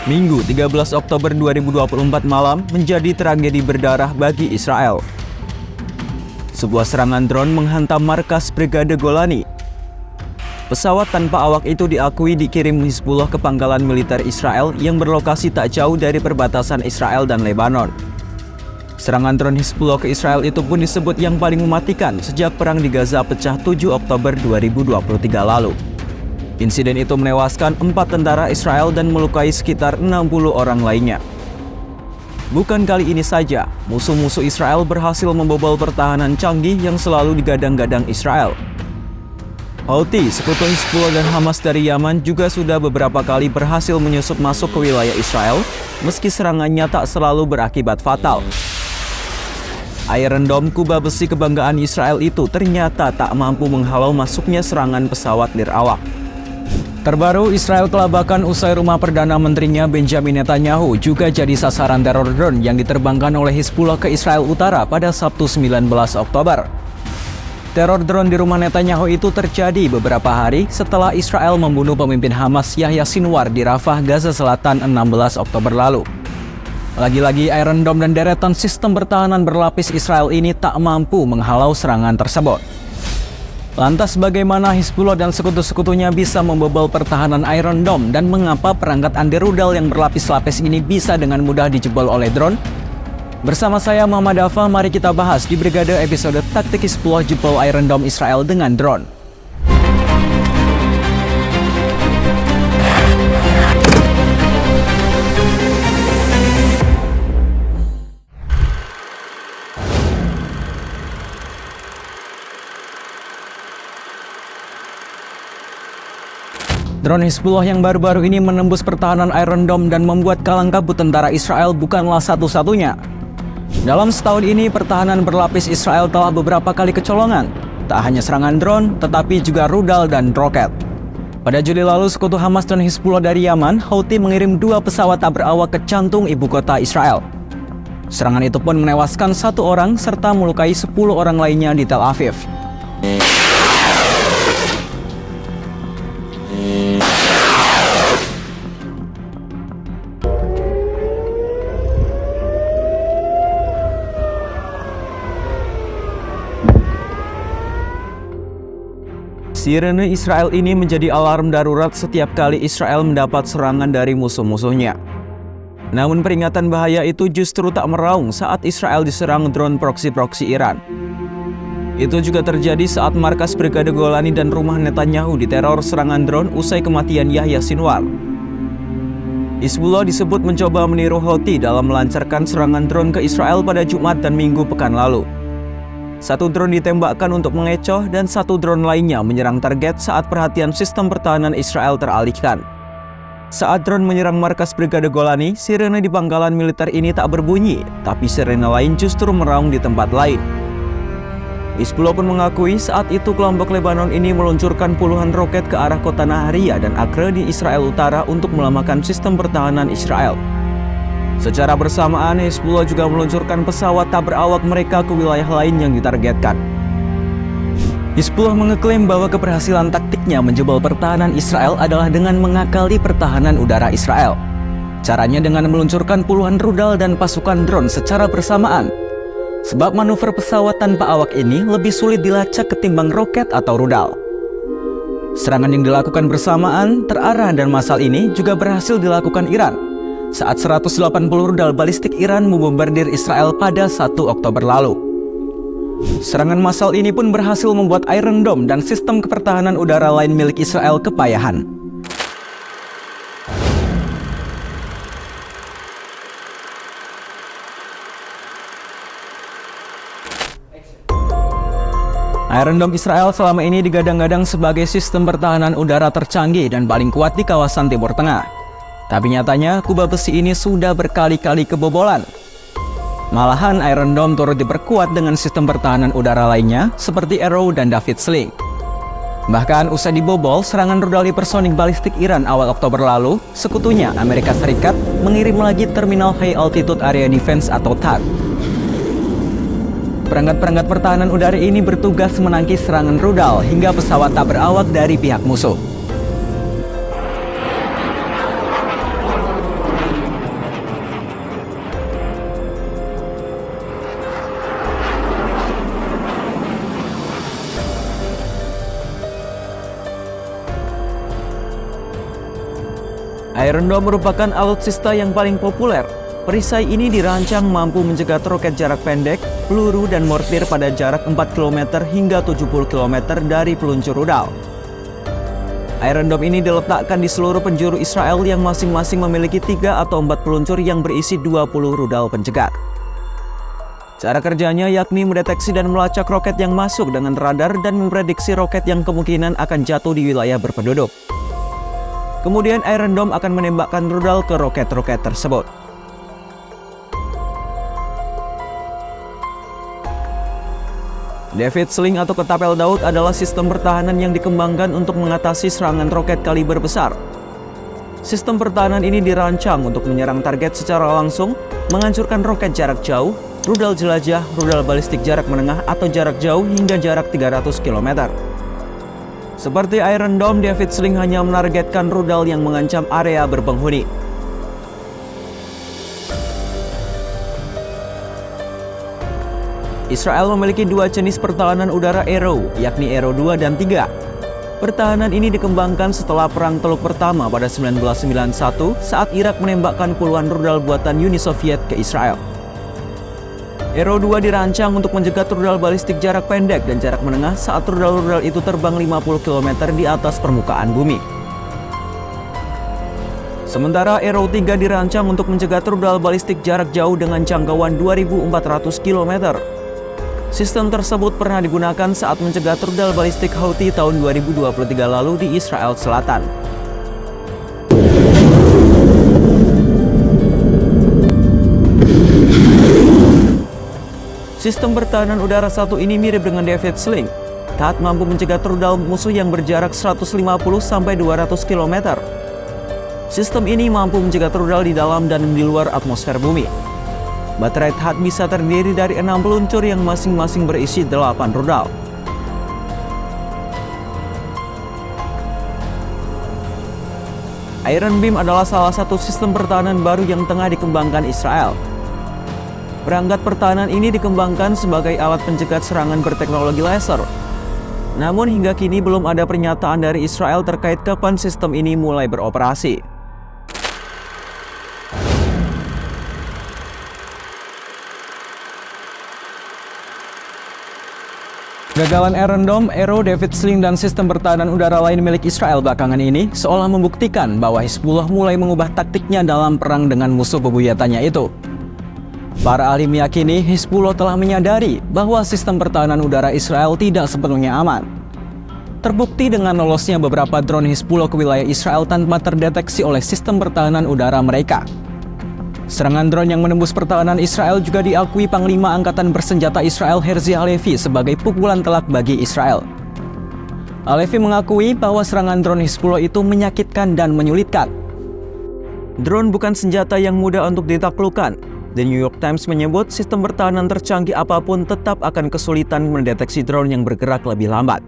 Minggu 13 Oktober 2024 malam menjadi tragedi berdarah bagi Israel. Sebuah serangan drone menghantam markas Brigade Golani. Pesawat tanpa awak itu diakui dikirim Hizbullah ke pangkalan militer Israel yang berlokasi tak jauh dari perbatasan Israel dan Lebanon. Serangan drone Hizbullah ke Israel itu pun disebut yang paling mematikan sejak perang di Gaza pecah 7 Oktober 2023 lalu. Insiden itu menewaskan 4 tentara Israel dan melukai sekitar 60 orang lainnya. Bukan kali ini saja, musuh-musuh Israel berhasil membobol pertahanan canggih yang selalu digadang-gadang Israel. Houthi, sekutu Hizbullah dan Hamas dari Yaman juga sudah beberapa kali berhasil menyusup masuk ke wilayah Israel, meski serangannya tak selalu berakibat fatal. Iron Dome, kubah besi kebanggaan Israel itu ternyata tak mampu menghalau masuknya serangan pesawat nirawak. Terbaru, Israel kelabakan usai rumah Perdana Menterinya Benjamin Netanyahu juga jadi sasaran teror drone yang diterbangkan oleh Hizbullah ke Israel Utara pada Sabtu 19 Oktober. Teror drone di rumah Netanyahu itu terjadi beberapa hari setelah Israel membunuh pemimpin Hamas Yahya Sinwar di Rafah, Gaza Selatan 16 Oktober lalu. Lagi-lagi Iron Dome dan deretan sistem pertahanan berlapis Israel ini tak mampu menghalau serangan tersebut. Lantas bagaimana Hizbullah dan sekutu-sekutunya bisa membobol pertahanan Iron Dome dan mengapa perangkat anti rudal yang berlapis-lapis ini bisa dengan mudah dijebol oleh drone? Bersama saya Muhammad Dafa, mari kita bahas di Brigade episode Taktik Hizbullah jebol Iron Dome Israel dengan drone. Drone Hizbullah yang baru-baru ini menembus pertahanan Iron Dome dan membuat kalang kabut tentara Israel bukanlah satu-satunya. Dalam setahun ini, pertahanan berlapis Israel telah beberapa kali kecolongan. Tak hanya serangan drone, tetapi juga rudal dan roket. Pada Juli lalu, sekutu Hamas dan Hizbullah dari Yaman, Houthi mengirim 2 pesawat tak berawak ke jantung ibu kota Israel. Serangan itu pun menewaskan 1 orang serta melukai 10 orang lainnya di Tel Aviv. Sirene Israel ini menjadi alarm darurat setiap kali Israel mendapat serangan dari musuh-musuhnya. Namun peringatan bahaya itu justru tak meraung saat Israel diserang drone proksi-proksi Iran. Itu juga terjadi saat markas Brigade Golani dan rumah Netanyahu diteror serangan drone usai kematian Yahya Sinwar. Hizbullah disebut mencoba meniru Houthi dalam melancarkan serangan drone ke Israel pada Jumat dan Minggu pekan lalu. 1 drone ditembakkan untuk mengecoh dan 1 drone lainnya menyerang target saat perhatian sistem pertahanan Israel teralihkan. Saat drone menyerang markas Brigade Golani, sirene di pangkalan militer ini tak berbunyi, tapi sirene lain justru meraung di tempat lain. Hizbullah pun mengakui saat itu kelompok Lebanon ini meluncurkan puluhan roket ke arah kota Nahariya dan Acre di Israel Utara untuk melemahkan sistem pertahanan Israel. Secara bersamaan, Hizbullah juga meluncurkan pesawat tak berawak mereka ke wilayah lain yang ditargetkan. Hizbullah mengeklaim bahwa keberhasilan taktiknya menjebol pertahanan Israel adalah dengan mengakali pertahanan udara Israel. Caranya dengan meluncurkan puluhan rudal dan pasukan drone secara bersamaan. Sebab manuver pesawat tanpa awak ini lebih sulit dilacak ketimbang roket atau rudal. Serangan yang dilakukan bersamaan, terarah dan massal ini juga berhasil dilakukan Iran saat 180 rudal balistik Iran membombardir Israel pada 1 Oktober lalu. Serangan massal ini pun berhasil membuat Iron Dome dan sistem kepertahanan udara lain milik Israel kepayahan. Iron Dome Israel selama ini digadang-gadang sebagai sistem pertahanan udara tercanggih dan paling kuat di kawasan Timur Tengah. Tapi nyatanya, kubah besi ini sudah berkali-kali kebobolan. Malahan Iron Dome turut diperkuat dengan sistem pertahanan udara lainnya seperti Arrow dan David Sling. Bahkan usai dibobol serangan rudal hipersonik balistik Iran awal Oktober lalu, sekutunya Amerika Serikat mengirim lagi terminal High Altitude Area Defense atau THAAD. Perangkat-perangkat pertahanan udara ini bertugas menangkis serangan rudal hingga pesawat tak berawak dari pihak musuh. Iron Dome merupakan alutsista yang paling populer. Perisai ini dirancang mampu mencegat roket jarak pendek, peluru dan mortir pada jarak 4 km hingga 70 km dari peluncur rudal. Iron Dome ini diletakkan di seluruh penjuru Israel yang masing-masing memiliki 3 atau 4 peluncur yang berisi 20 rudal pencegat. Cara kerjanya yakni mendeteksi dan melacak roket yang masuk dengan radar dan memprediksi roket yang kemungkinan akan jatuh di wilayah berpenduduk. Kemudian Iron Dome akan menembakkan rudal ke roket-roket tersebut. David Sling atau ketapel Daud adalah sistem pertahanan yang dikembangkan untuk mengatasi serangan roket kaliber besar. Sistem pertahanan ini dirancang untuk menyerang target secara langsung, menghancurkan roket jarak jauh, rudal jelajah, rudal balistik jarak menengah atau jarak jauh hingga jarak 300 km. Seperti Iron Dome, David Sling hanya menargetkan rudal yang mengancam area berpenghuni. Israel memiliki 2 jenis pertahanan udara Arrow, yakni Arrow 2 dan 3. Pertahanan ini dikembangkan setelah Perang Teluk Pertama pada 1991 saat Irak menembakkan puluhan rudal buatan Uni Soviet ke Israel. Arrow 2 dirancang untuk mencegat rudal balistik jarak pendek dan jarak menengah saat rudal-rudal itu terbang 50 km di atas permukaan bumi. Sementara Arrow 3 dirancang untuk mencegat rudal balistik jarak jauh dengan jangkauan 2.400 km. Sistem tersebut pernah digunakan saat mencegat rudal balistik Houthi tahun 2023 lalu di Israel Selatan. Sistem pertahanan udara satu ini mirip dengan David Sling. Taat mampu mencegat rudal musuh yang berjarak 150-200 km. Sistem ini mampu mencegat rudal di dalam dan di luar atmosfer bumi. Baterai Taat bisa terdiri dari 6 peluncur yang masing-masing berisi 8 rudal. Iron Beam adalah salah satu sistem pertahanan baru yang tengah dikembangkan Israel. Perangkat pertahanan ini dikembangkan sebagai alat pencegat serangan berteknologi laser. Namun hingga kini belum ada pernyataan dari Israel terkait kapan sistem ini mulai beroperasi. Gagalan Iron Dome, Arrow, David Sling, dan sistem pertahanan udara lain milik Israel belakangan ini seolah membuktikan bahwa Hizbullah mulai mengubah taktiknya dalam perang dengan musuh bebuyutannya itu. Para ahli meyakini Hizbullah telah menyadari bahwa sistem pertahanan udara Israel tidak sepenuhnya aman. Terbukti dengan lolosnya beberapa drone Hizbullah ke wilayah Israel tanpa terdeteksi oleh sistem pertahanan udara mereka. Serangan drone yang menembus pertahanan Israel juga diakui Panglima Angkatan Bersenjata Israel Herzi Halevi sebagai pukulan telak bagi Israel. Halevi mengakui bahwa serangan drone Hizbullah itu menyakitkan dan menyulitkan. Drone bukan senjata yang mudah untuk ditaklukkan. The New York Times menyebut sistem pertahanan tercanggih apapun tetap akan kesulitan mendeteksi drone yang bergerak lebih lambat.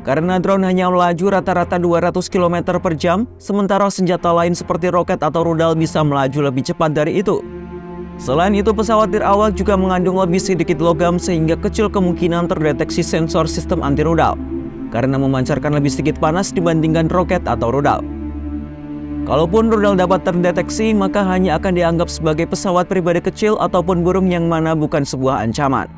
Karena drone hanya melaju rata-rata 200 km per jam, sementara senjata lain seperti roket atau rudal bisa melaju lebih cepat dari itu. Selain itu, pesawat nirawak juga mengandung lebih sedikit logam sehingga kecil kemungkinan terdeteksi sensor sistem anti rudal, karena memancarkan lebih sedikit panas dibandingkan roket atau rudal. Kalaupun rudal dapat terdeteksi, maka hanya akan dianggap sebagai pesawat pribadi kecil ataupun burung yang mana bukan sebuah ancaman.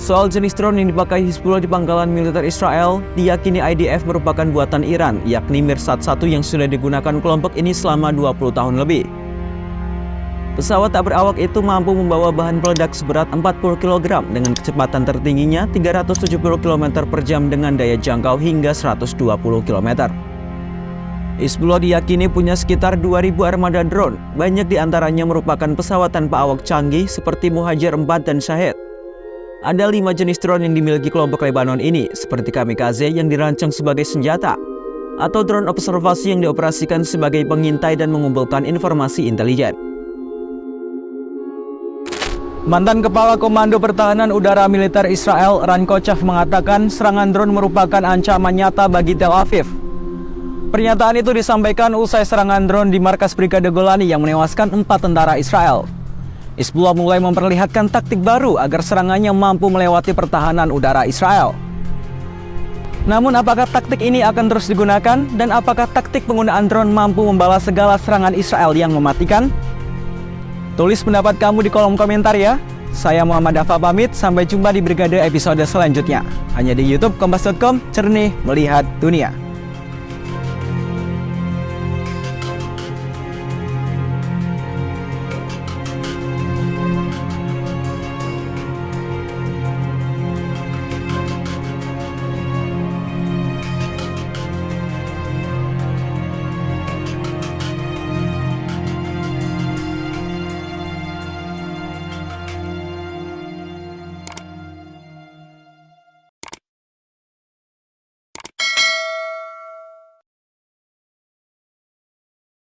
Soal jenis drone yang dipakai Hizbullah di pangkalan militer Israel, diyakini IDF merupakan buatan Iran, yakni Mirsad-1 yang sudah digunakan kelompok ini selama 20 tahun lebih. Pesawat tak berawak itu mampu membawa bahan peledak seberat 40 kg dengan kecepatan tertingginya 370 km per jam dengan daya jangkau hingga 120 km. Hizbullah diyakini punya sekitar 2.000 armada drone, banyak diantaranya merupakan pesawat tanpa awak canggih seperti Muhajir 4 dan Shahed. Ada 5 jenis drone yang dimiliki kelompok Lebanon ini, seperti kamikaze yang dirancang sebagai senjata, atau drone observasi yang dioperasikan sebagai pengintai dan mengumpulkan informasi intelijen. Mantan Kepala Komando Pertahanan Udara Militer Israel, Ran Kochav, mengatakan serangan drone merupakan ancaman nyata bagi Tel Aviv. Pernyataan itu disampaikan usai serangan drone di markas Brigade Golani yang menewaskan 4 tentara Israel. Hizbullah mulai memperlihatkan taktik baru agar serangannya mampu melewati pertahanan udara Israel. Namun apakah taktik ini akan terus digunakan dan apakah taktik penggunaan drone mampu membalas segala serangan Israel yang mematikan? Tulis pendapat kamu di kolom komentar ya. Saya Muhammad Dafa pamit, sampai jumpa di Brigade episode selanjutnya. Hanya di YouTube Kompas.com, jernih melihat dunia.